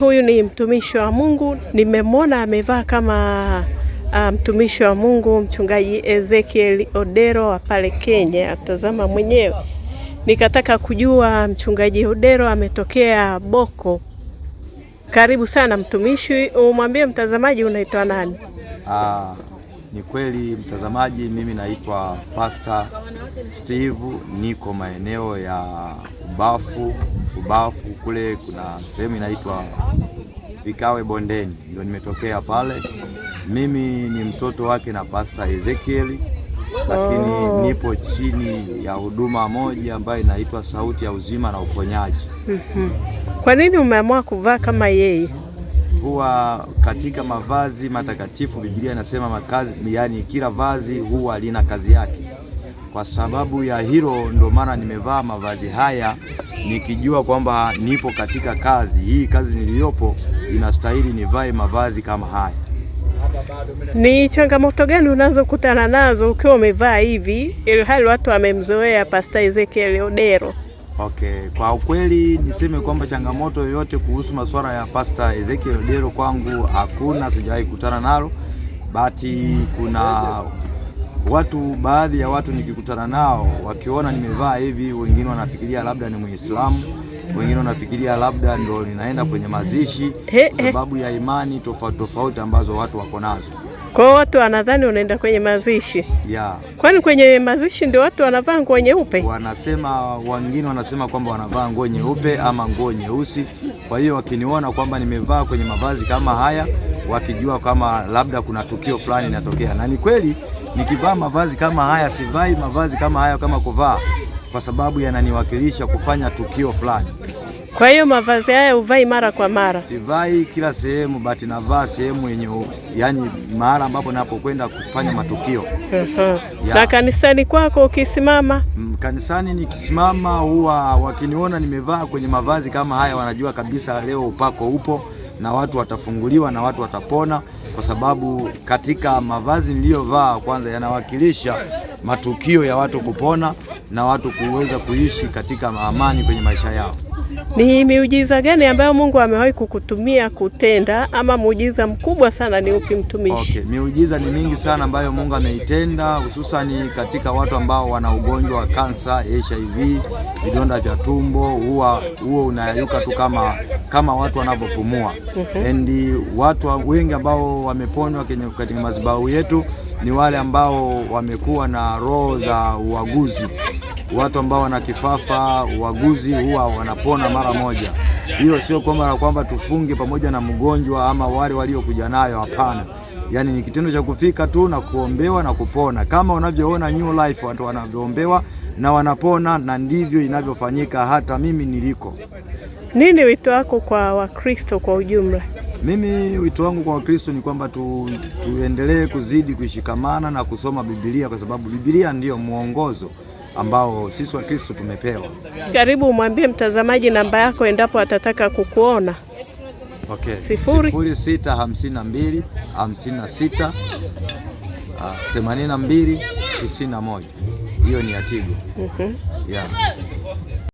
Huyu ni mtumishi wa Mungu, nimemwona amevaa kama mtumishi wa Mungu, mchungaji Ezekiel Odero wa pale Kenya. Atazama mwenyewe. Nikataka kujua mchungaji Odero ametokea Boko. Karibu sana mtumishi, umwambie mtazamaji unaitwa nani? Ni kweli mtazamaji, mimi naitwa Pastor Steve, niko maeneo ya Ubafu kule kuna sehemu inaitwa Vikawe Bondeni, ndio nimetokea pale. Mimi ni mtoto wake na Pastor Ezekiel, lakini nipo chini ya huduma moja ambayo inaitwa Sauti ya Uzima na Uponyaji. Kwa nini umeamua kuvaa kama yeye? Huwa katika mavazi matakatifu Biblia inasema yani kila vazi huwa lina kazi yake. Kwa sababu ya hilo ndio maana nimevaa mavazi haya, nikijua kwamba nipo katika kazi hii. Kazi niliyopo inastahili nivae mavazi kama haya. Ni changamoto gani unazokutana nazo ukiwa umevaa hivi ilhali watu wamemzoea Pastor Ezekiel Odero? Okay, kwa ukweli niseme kwamba changamoto yoyote kuhusu masuala ya Pastor Ezekiel Odero kwangu hakuna, sijawahi kukutana nalo. Bati kuna baadhi ya watu nikikutana nao wakiona nimevaa hivi, wengine wanafikiria labda ni Muislamu, wengine wanafikiria labda ndo ninaenda kwenye mazishi kwa sababu ya imani tofauti ambazo watu wako nazo. Kwa watu wanadhani unaenda kwenye mazishi? Yeah. Kwani kwenye mazishi ndio watu wanavaa nguo nyeupe? Wengine wanasema kwamba wanavaa nguo nyeupe ama nguo nyeusi. Kwa hiyo wakiniona kwamba nimevaa kwenye mavazi kama haya, wakijua kama labda kuna tukio fulani linatokea. Na ni kweli nikivaa mavazi kama haya, sivai mavazi kama haya kama kuvaa, kwa sababu yananiwakilisha kufanya tukio fulani. Kwa hiyo mavazi haya uvai mara kwa mara? Sivai kila sehemu, bali navaa sehemu yenye yani mahali ambapo napokwenda kufanya matukio. Na kanisani kwako ukisimama? Kanisani nikisimama huwa wakiniona nimevaa kwenye mavazi kama haya wanajua kabisa leo upako upo na watu watafunguliwa na watu watapona, kwa sababu katika mavazi niliyovaa kwanza yanawakilisha matukio ya watu kupona na watu kuweza kuishi katika amani kwenye maisha yao. Ni miujiza gani ambayo Mungu amewahi kukutumia kutenda, ama muujiza mkubwa sana ni upi mtumishi? Okay, miujiza ni mingi sana ambayo Mungu ameitenda, hususani katika watu ambao wana ugonjwa wa kansa, HIV, vidonda vya tumbo, huo unayayuka tu kama watu wanavyopumua. Watu wengi ambao wameponywa katika madhabahu yetu ni wale ambao wamekuwa na roho za uaguzi. Watu ambao wana kifafa, uaguzi huwa wanapona mara moja. Hiyo sio kwamba tufunge pamoja na mgonjwa ama wale waliokuja nayo, hapana. Yaani ni kitendo cha kufika tu na kuombewa na kupona. Kama unavyoona New Life watu wanavyoombewa na wanapona, na ndivyo inavyofanyika hata mimi niliko. Nini wito wako kwa Wakristo kwa ujumla? Mimi wito wangu kwa Wakristo ni kwamba tuendelee kuzidi kushikamana na kusoma Biblia, kwa sababu Biblia ndiyo mwongozo ambao sisi wa Kristo tumepewa. Karibu umwambie mtazamaji namba yako endapo atataka kukuona. Okay. 0652 56 82 91. Hiyo ni ya Tigo. Yeah.